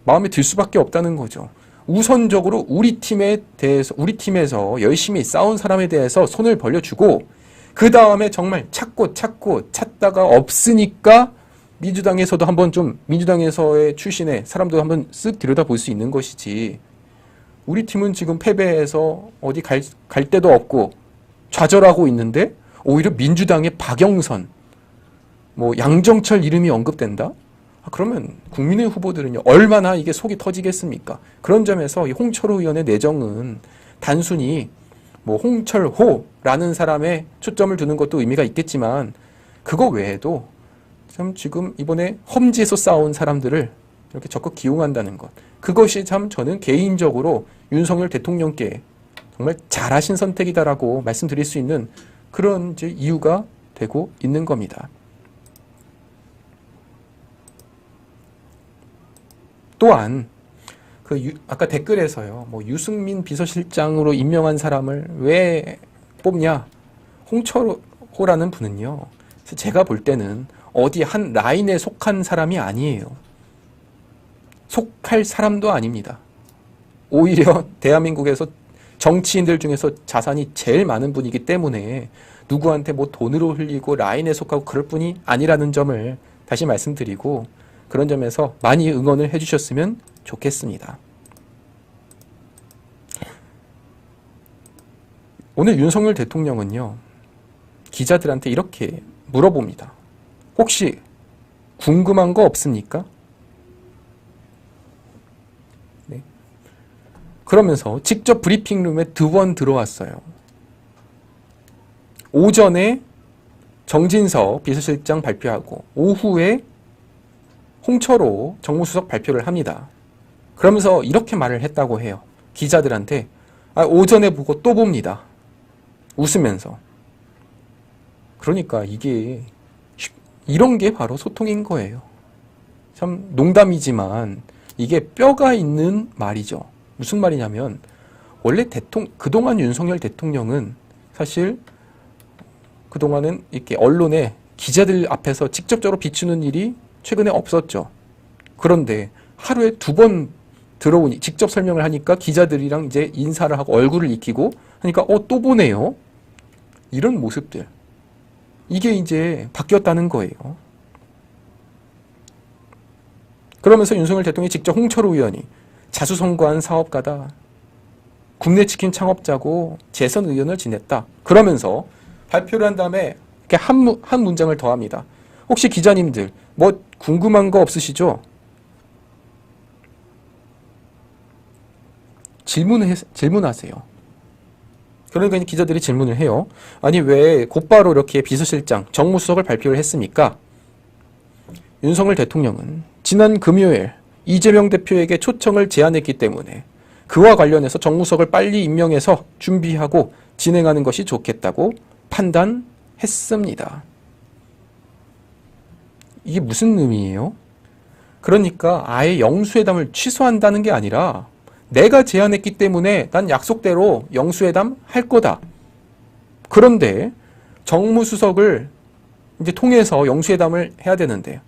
Speaker 2: 마음에 들 수밖에 없다는 거죠. 우선적으로 우리 팀에서 열심히 싸운 사람에 대해서 손을 벌려주고, 그 다음에 정말 찾다가 없으니까 민주당에서도 한번 좀, 민주당에서의 출신의 사람도 한번 쓱 들여다볼 수 있는 것이지, 우리 팀은 지금 패배해서 어디 갈 데도 없고 좌절하고 있는데 오히려 민주당의 박영선, 양정철 이름이 언급된다? 그러면 국민의 후보들은요, 얼마나 이게 속이 터지겠습니까? 그런 점에서 이 홍철호 의원의 내정은 단순히 홍철호라는 사람의 초점을 두는 것도 의미가 있겠지만, 그거 외에도 참 지금 이번에 험지에서 싸운 사람들을 이렇게 적극 기용한다는 것, 그것이 참 저는 개인적으로 윤석열 대통령께 정말 잘하신 선택이다라고 말씀드릴 수 있는 그런 이제 이유가 되고 있는 겁니다. 또한 아까 댓글에서요, 유승민 비서실장으로 임명한 사람을 왜 뽑냐? 홍철호라는 분은요, 제가 볼 때는 어디 한 라인에 속한 사람이 아니에요. 속할 사람도 아닙니다. 오히려 대한민국에서 정치인들 중에서 자산이 제일 많은 분이기 때문에 누구한테 돈으로 흘리고 라인에 속하고 그럴 분이 아니라는 점을 다시 말씀드리고, 그런 점에서 많이 응원을 해주셨으면 좋겠습니다. 오늘 윤석열 대통령은요, 기자들한테 이렇게 물어봅니다. 혹시 궁금한 거 없습니까? 네. 그러면서 직접 브리핑룸에 2번 들어왔어요. 오전에 정진석 비서실장 발표하고 오후에 홍철호 정무수석 발표를 합니다. 그러면서 이렇게 말을 했다고 해요. 기자들한테 오전에 보고 또 봅니다. 웃으면서. 그러니까 이런 게 바로 소통인 거예요. 참 농담이지만 이게 뼈가 있는 말이죠. 무슨 말이냐면 원래 그동안 윤석열 대통령은 사실 그동안은 이렇게 언론에 기자들 앞에서 직접적으로 비추는 일이 최근에 없었죠. 그런데 하루에 2번 들어오니 직접 설명을 하니까 기자들이랑 이제 인사를 하고 얼굴을 익히고 하니까 또 보네요. 이런 모습들. 이게 이제 바뀌었다는 거예요. 그러면서 윤석열 대통령이 직접 홍철호 의원이 자수성가한 사업가다. 국내 치킨 창업자고 재선 의원을 지냈다. 그러면서 발표를 한 다음에 이렇게 한 문장을 더합니다. 혹시 기자님들 뭐 궁금한 거 없으시죠? 질문하세요. 그러니까 기자들이 질문을 해요. 아니 왜 곧바로 이렇게 비서실장 정무수석을 발표를 했습니까? 윤석열 대통령은 지난 금요일 이재명 대표에게 초청을 제안했기 때문에 그와 관련해서 정무수석을 빨리 임명해서 준비하고 진행하는 것이 좋겠다고 판단했습니다. 이게 무슨 의미예요? 그러니까 아예 영수회담을 취소한다는 게 아니라 내가 제안했기 때문에 난 약속대로 영수회담 할 거다. 그런데 정무수석을 이제 통해서 영수회담을 해야 되는데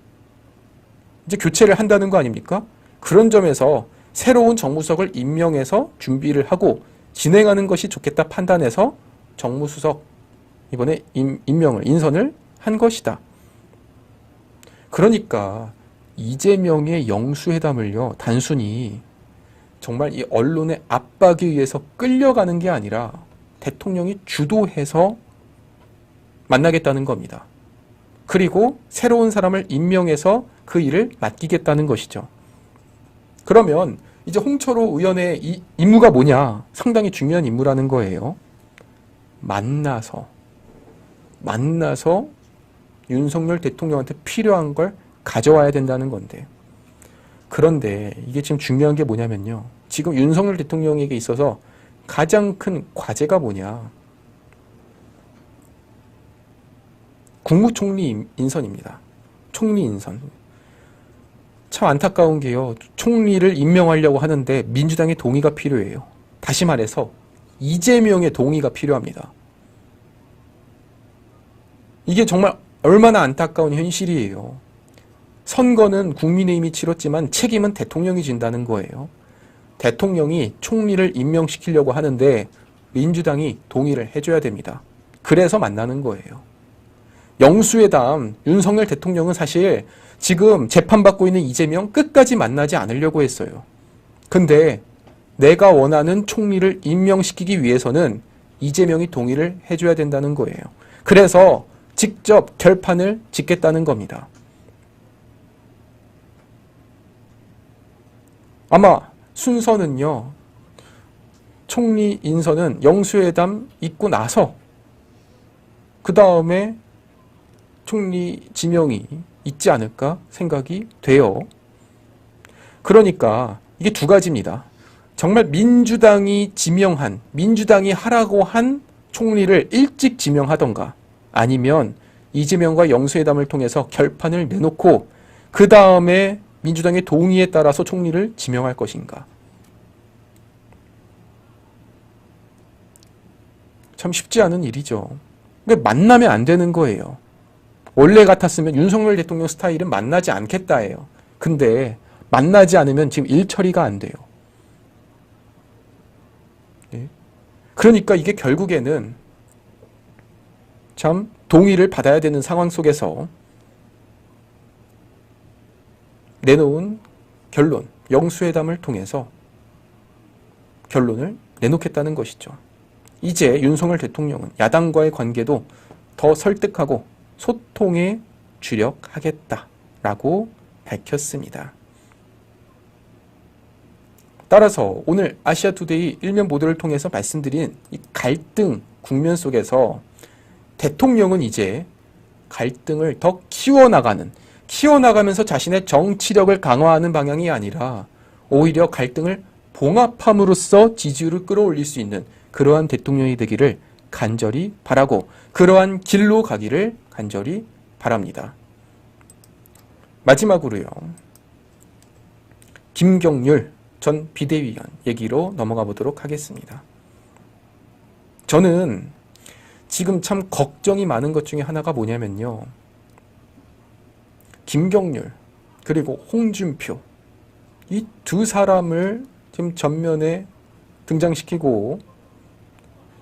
Speaker 2: 이제 교체를 한다는 거 아닙니까? 그런 점에서 새로운 정무수석을 임명해서 준비를 하고 진행하는 것이 좋겠다 판단해서 정무수석 이번에 인선을 한 것이다. 그러니까 이재명의 영수회담을요, 단순히 정말 이 언론의 압박에 의해서 끌려가는 게 아니라 대통령이 주도해서 만나겠다는 겁니다. 그리고 새로운 사람을 임명해서 그 일을 맡기겠다는 것이죠. 그러면 이제 홍철호 의원의 이 임무가 뭐냐? 상당히 중요한 임무라는 거예요. 만나서 윤석열 대통령한테 필요한 걸 가져와야 된다는 건데. 그런데 이게 지금 중요한 게 뭐냐면요. 지금 윤석열 대통령에게 있어서 가장 큰 과제가 뭐냐. 국무총리 인선입니다. 총리 인선. 참 안타까운 게요. 총리를 임명하려고 하는데 민주당의 동의가 필요해요. 다시 말해서 이재명의 동의가 필요합니다. 이게 정말 얼마나 안타까운 현실이에요. 선거는 국민의힘이 치렀지만 책임은 대통령이 진다는 거예요. 대통령이 총리를 임명시키려고 하는데 민주당이 동의를 해줘야 됩니다. 그래서 만나는 거예요. 영수회담, 윤석열 대통령은 사실 지금 재판받고 있는 이재명 끝까지 만나지 않으려고 했어요. 근데 내가 원하는 총리를 임명시키기 위해서는 이재명이 동의를 해줘야 된다는 거예요. 그래서 직접 결판을 짓겠다는 겁니다. 아마 순서는요, 총리 인선은 영수회담 있고 나서 그 다음에 총리 지명이 있지 않을까 생각이 돼요. 그러니까 이게 두 가지입니다. 정말 민주당이 하라고 한 총리를 일찍 지명하던가 아니면 이재명과 영수회담을 통해서 결판을 내놓고 그 다음에 민주당의 동의에 따라서 총리를 지명할 것인가. 참 쉽지 않은 일이죠. 그러니까 만나면 안 되는 거예요. 원래 같았으면 윤석열 대통령 스타일은 만나지 않겠다예요. 근데 만나지 않으면 지금 일 처리가 안 돼요. 예? 그러니까 이게 결국에는 참 동의를 받아야 되는 상황 속에서 내놓은 결론, 영수회담을 통해서 결론을 내놓겠다는 것이죠. 이제 윤석열 대통령은 야당과의 관계도 더 설득하고 소통에 주력하겠다라고 밝혔습니다. 따라서 오늘 아시아투데이 일면 보도를 통해서 말씀드린 이 갈등 국면 속에서 대통령은 이제 갈등을 더 키워나가면서 자신의 정치력을 강화하는 방향이 아니라 오히려 갈등을 봉합함으로써 지지율을 끌어올릴 수 있는 그러한 대통령이 되기를 간절히 바라고 그러한 길로 가기를 간절히 바랍니다. 마지막으로요. 김경률 전 비대위원 얘기로 넘어가 보도록 하겠습니다. 저는 지금 참 걱정이 많은 것 중에 하나가 뭐냐면요. 김경률 그리고 홍준표 이 두 사람을 지금 전면에 등장시키고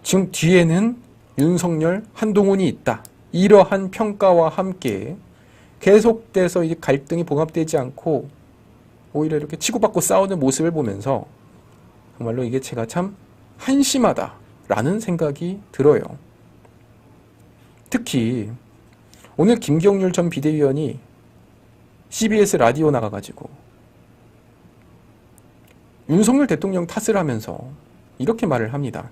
Speaker 2: 지금 뒤에는 윤석열, 한동훈이 있다. 이러한 평가와 함께 계속돼서 이제 갈등이 봉합되지 않고 오히려 이렇게 치고받고 싸우는 모습을 보면서 정말로 이게 제가 참 한심하다라는 생각이 들어요. 특히 오늘 김경률 전 비대위원이 CBS 라디오 나가가지고 윤석열 대통령 탓을 하면서 이렇게 말을 합니다.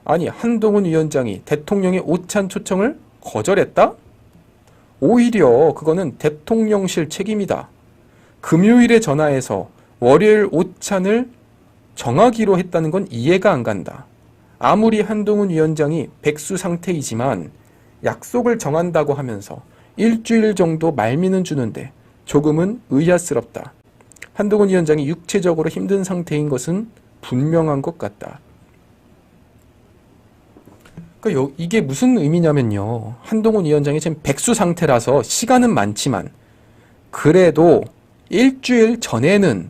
Speaker 2: 아니, 한동훈 위원장이 대통령의 오찬 초청을 거절했다? 오히려 그거는 대통령실 책임이다. 금요일에 전화해서 월요일 오찬을 정하기로 했다는 건 이해가 안 간다. 아무리 한동훈 위원장이 백수 상태이지만 약속을 정한다고 하면서 일주일 정도 말미는 주는데 조금은 의아스럽다. 한동훈 위원장이 육체적으로 힘든 상태인 것은 분명한 것 같다. 그러니까 이게 무슨 의미냐면요. 한동훈 위원장이 지금 백수 상태라서 시간은 많지만 그래도 일주일 전에는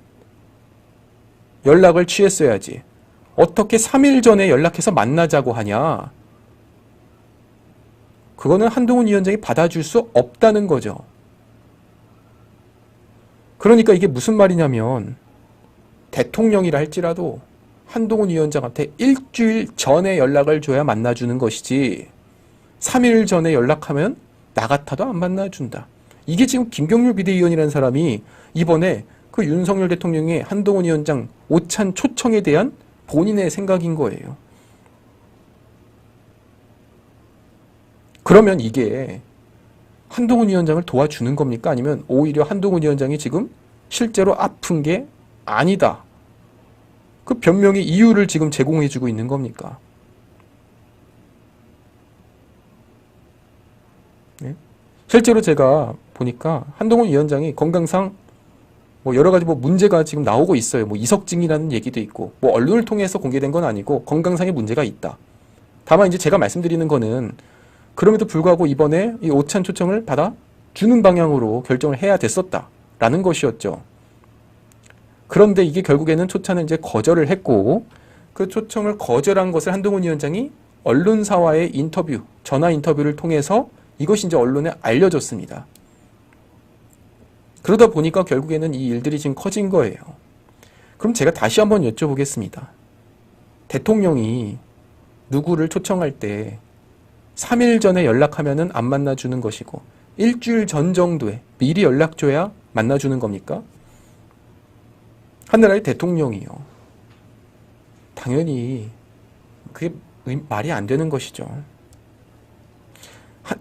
Speaker 2: 연락을 취했어야지. 어떻게 3일 전에 연락해서 만나자고 하냐. 그거는 한동훈 위원장이 받아줄 수 없다는 거죠. 그러니까 이게 무슨 말이냐면 대통령이라 할지라도 한동훈 위원장한테 일주일 전에 연락을 줘야 만나주는 것이지 3일 전에 연락하면 나 같아도 안 만나준다. 이게 지금 김경률 비대위원이라는 사람이 이번에 그 윤석열 대통령의 한동훈 위원장 오찬 초청에 대한 본인의 생각인 거예요. 그러면 이게 한동훈 위원장을 도와주는 겁니까? 아니면 오히려 한동훈 위원장이 지금 실제로 아픈 게 아니다. 그 변명의 이유를 지금 제공해주고 있는 겁니까? 네? 실제로 제가 보니까 한동훈 위원장이 건강상 뭐 여러 가지 뭐 문제가 지금 나오고 있어요. 뭐 이석증이라는 얘기도 있고, 뭐 언론을 통해서 공개된 건 아니고 건강상의 문제가 있다. 다만 이제 제가 말씀드리는 거는 그럼에도 불구하고 이번에 이 오찬 초청을 받아 주는 방향으로 결정을 해야 됐었다라는 것이었죠. 그런데 이게 결국에는 초청을 이제 거절을 했고, 그 초청을 거절한 것을 한동훈 위원장이 언론사와의 인터뷰, 전화 인터뷰를 통해서 이것이 이제 언론에 알려졌습니다. 그러다 보니까 결국에는 이 일들이 지금 커진 거예요. 그럼 제가 다시 한번 여쭤보겠습니다. 대통령이 누구를 초청할 때 3일 전에 연락하면은 안 만나주는 것이고 일주일 전 정도에 미리 연락줘야 만나주는 겁니까? 한나라의 대통령이요. 당연히 그게 말이 안 되는 것이죠.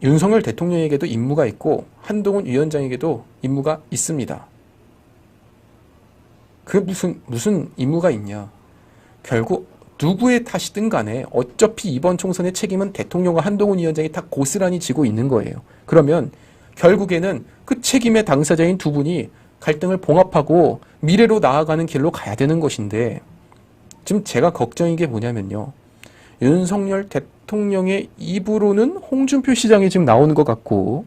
Speaker 2: 윤석열 대통령에게도 임무가 있고 한동훈 위원장에게도 임무가 있습니다. 그게 무슨 임무가 있냐. 결국 누구의 탓이든 간에 어차피 이번 총선의 책임은 대통령과 한동훈 위원장이 다 고스란히 지고 있는 거예요. 그러면 결국에는 그 책임의 당사자인 두 분이 갈등을 봉합하고 미래로 나아가는 길로 가야 되는 것인데, 지금 제가 걱정인 게 뭐냐면요. 윤석열 대통령의 입으로는 홍준표 시장이 지금 나오는 것 같고,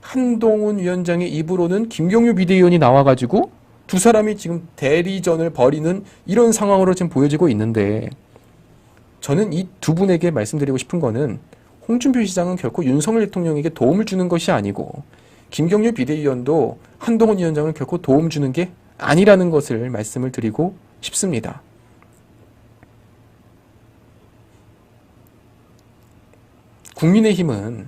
Speaker 2: 한동훈 위원장의 입으로는 김경률 비대위원이 나와가지고 두 사람이 지금 대리전을 벌이는 이런 상황으로 지금 보여지고 있는데, 저는 이 두 분에게 말씀드리고 싶은 거는 홍준표 시장은 결코 윤석열 대통령에게 도움을 주는 것이 아니고 김경률 비대위원도 한동훈 위원장을 결코 도움 주는 게 아니라는 것을 말씀을 드리고 싶습니다. 국민의힘은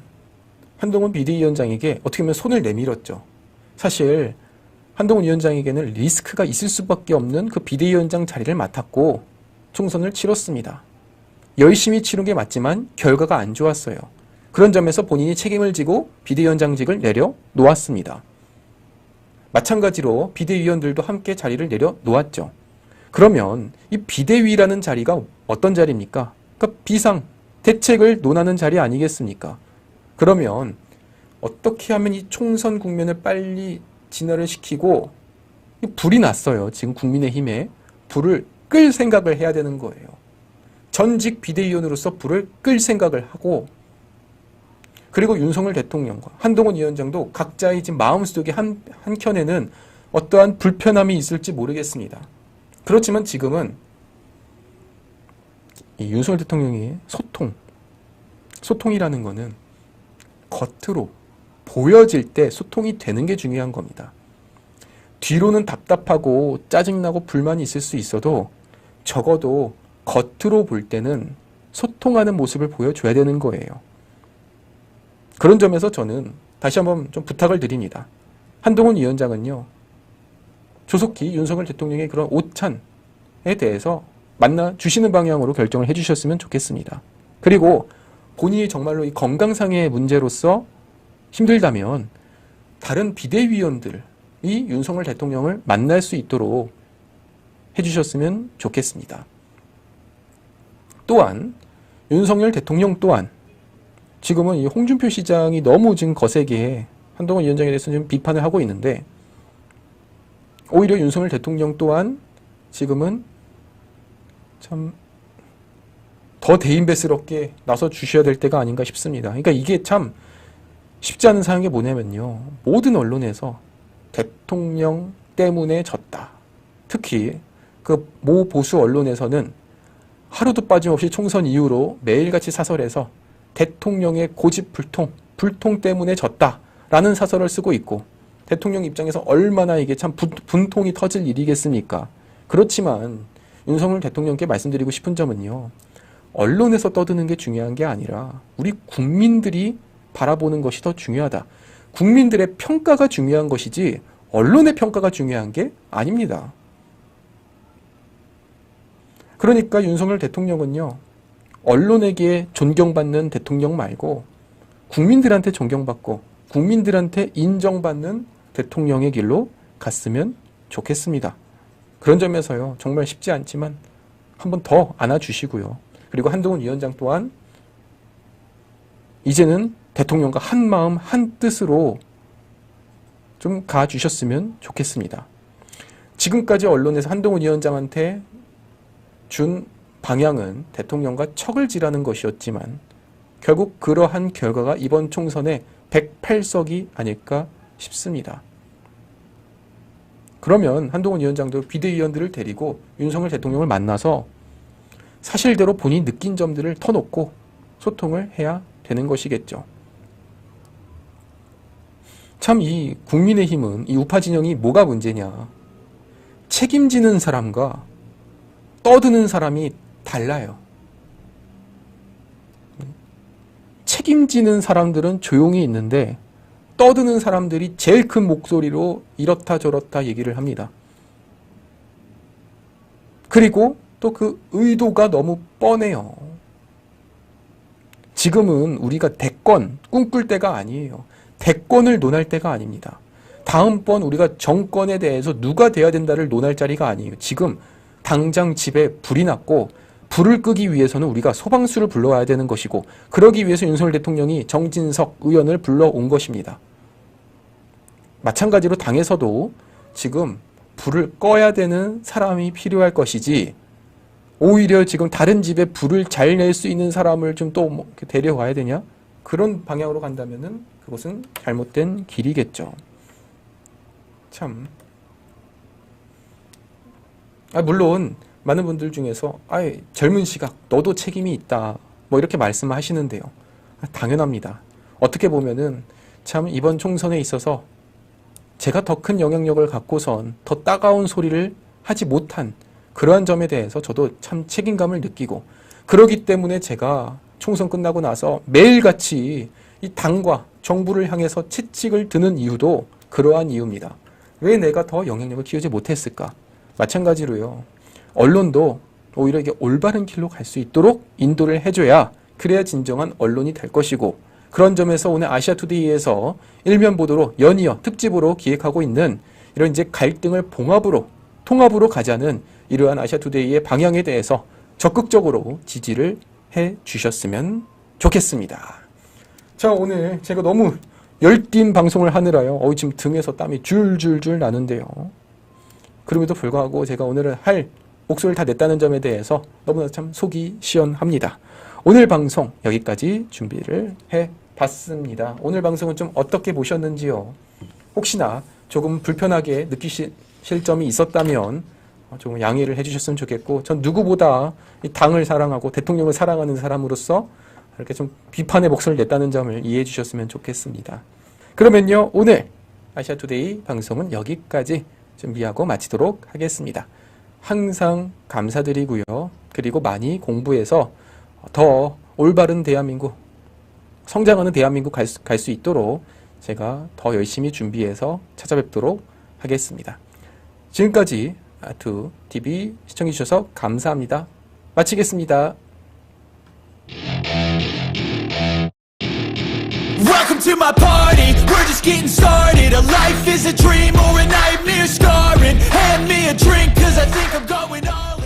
Speaker 2: 한동훈 비대위원장에게 어떻게 보면 손을 내밀었죠. 사실 한동훈 위원장에게는 리스크가 있을 수밖에 없는 그 비대위원장 자리를 맡았고 총선을 치렀습니다. 열심히 치른 게 맞지만 결과가 안 좋았어요. 그런 점에서 본인이 책임을 지고 비대위원장직을 내려놓았습니다. 마찬가지로 비대위원들도 함께 자리를 내려놓았죠. 그러면 이 비대위라는 자리가 어떤 자리입니까? 그러니까 비상, 대책을 논하는 자리 아니겠습니까? 그러면 어떻게 하면 이 총선 국면을 빨리 진화를 시키고 불이 났어요. 지금 국민의힘에 불을 끌 생각을 해야 되는 거예요. 전직 비대위원으로서 불을 끌 생각을 하고, 그리고 윤석열 대통령과 한동훈 위원장도 각자의 지금 마음속에 한켠에는 어떠한 불편함이 있을지 모르겠습니다. 그렇지만 지금은 이 윤석열 대통령의 소통이라는 거는 겉으로 보여질 때 소통이 되는 게 중요한 겁니다. 뒤로는 답답하고 짜증나고 불만이 있을 수 있어도 적어도 겉으로 볼 때는 소통하는 모습을 보여줘야 되는 거예요. 그런 점에서 저는 다시 한번 좀 부탁을 드립니다. 한동훈 위원장은요, 조속히 윤석열 대통령의 그런 오찬에 대해서 만나 주시는 방향으로 결정을 해주셨으면 좋겠습니다. 그리고 본인이 정말로 이 건강상의 문제로서 힘들다면 다른 비대위원들이 윤석열 대통령을 만날 수 있도록 해주셨으면 좋겠습니다. 또한 윤석열 대통령 또한 지금은 이 홍준표 시장이 너무 지금 거세게 한동훈 위원장에 대해서 지금 비판을 하고 있는데, 오히려 윤석열 대통령 또한 지금은 참 더 대인배스럽게 나서 주셔야 될 때가 아닌가 싶습니다. 그러니까 이게 참 쉽지 않은 상황이 뭐냐면요, 모든 언론에서 대통령 때문에 졌다. 특히 그 모 보수 언론에서는 하루도 빠짐없이 총선 이후로 매일같이 사설에서 대통령의 고집불통 때문에 졌다라는 사설을 쓰고 있고, 대통령 입장에서 얼마나 이게 참 분통이 터질 일이겠습니까? 그렇지만 윤석열 대통령께 말씀드리고 싶은 점은요, 언론에서 떠드는 게 중요한 게 아니라 우리 국민들이 바라보는 것이 더 중요하다. 국민들의 평가가 중요한 것이지 언론의 평가가 중요한 게 아닙니다. 그러니까 윤석열 대통령은요, 언론에게 존경받는 대통령 말고 국민들한테 존경받고 국민들한테 인정받는 대통령의 길로 갔으면 좋겠습니다. 그런 점에서요, 정말 쉽지 않지만 한번 더 안아주시고요. 그리고 한동훈 위원장 또한 이제는 대통령과 한 마음 한 뜻으로 좀 가주셨으면 좋겠습니다. 지금까지 언론에서 한동훈 위원장한테 준 방향은 대통령과 척을 지라는 것이었지만 결국 그러한 결과가 이번 총선의 108석이 아닐까 싶습니다. 그러면 한동훈 위원장도 비대위원들을 데리고 윤석열 대통령을 만나서 사실대로 본인이 느낀 점들을 터놓고 소통을 해야 되는 것이겠죠. 참 이 국민의힘은, 이 우파 진영이 뭐가 문제냐, 책임지는 사람과 떠드는 사람이 달라요. 책임지는 사람들은 조용히 있는데 떠드는 사람들이 제일 큰 목소리로 이렇다 저렇다 얘기를 합니다. 그리고 또 그 의도가 너무 뻔해요. 지금은 우리가 대권 꿈꿀 때가 아니에요. 대권을 논할 때가 아닙니다. 다음번 우리가 정권에 대해서 누가 돼야 된다를 논할 자리가 아니에요. 지금 당장 집에 불이 났고 불을 끄기 위해서는 우리가 소방수를 불러와야 되는 것이고, 그러기 위해서 윤석열 대통령이 정진석 의원을 불러온 것입니다. 마찬가지로 당에서도 지금 불을 꺼야 되는 사람이 필요할 것이지, 오히려 지금 다른 집에 불을 잘 낼 수 있는 사람을 좀 또 데려와야 되냐? 그런 방향으로 간다면은 그것은 잘못된 길이겠죠. 참. 물론 많은 분들 중에서 젊은 시각 너도 책임이 있다 뭐 이렇게 말씀하시는데요. 당연합니다. 어떻게 보면은 참 이번 총선에 있어서 제가 더 큰 영향력을 갖고선 더 따가운 소리를 하지 못한 그러한 점에 대해서 저도 참 책임감을 느끼고, 그러기 때문에 제가 총선 끝나고 나서 매일같이 이 당과 정부를 향해서 채찍을 드는 이유도 그러한 이유입니다. 왜 내가 더 영향력을 키우지 못했을까? 마찬가지로요, 언론도 오히려 이게 올바른 길로 갈 수 있도록 인도를 해줘야, 그래야 진정한 언론이 될 것이고, 그런 점에서 오늘 아시아투데이에서 일면 보도로 연이어 특집으로 기획하고 있는 이런 이제 갈등을 통합으로 가자는 이러한 아시아투데이의 방향에 대해서 적극적으로 지지를 해 주셨으면 좋겠습니다. 자, 오늘 제가 너무 열띤 방송을 하느라요, 지금 등에서 땀이 줄줄줄 나는데요. 그럼에도 불구하고 제가 오늘 할 목소리를 다 냈다는 점에 대해서 너무나 참 속이 시원합니다. 오늘 방송 여기까지 준비를 해봤습니다. 오늘 방송은 좀 어떻게 보셨는지요? 혹시나 조금 불편하게 느끼실 점이 있었다면 조금 양해를 해주셨으면 좋겠고, 전 누구보다 이 당을 사랑하고 대통령을 사랑하는 사람으로서 이렇게 좀 비판의 목소리를 냈다는 점을 이해해 주셨으면 좋겠습니다. 그러면요, 오늘 아시아투데이 방송은 여기까지 준비하고 마치도록 하겠습니다. 항상 감사드리고요. 그리고 많이 공부해서 더 올바른 대한민국, 성장하는 대한민국 갈 수 있도록 제가 더 열심히 준비해서 찾아뵙도록 하겠습니다. 지금까지 아투TV 시청해주셔서 감사합니다. 마치겠습니다.
Speaker 1: Welcome to my party, we're just getting started. A life is a dream or a nightmare scarring. Hand me a drink, cause I think I'm going all in.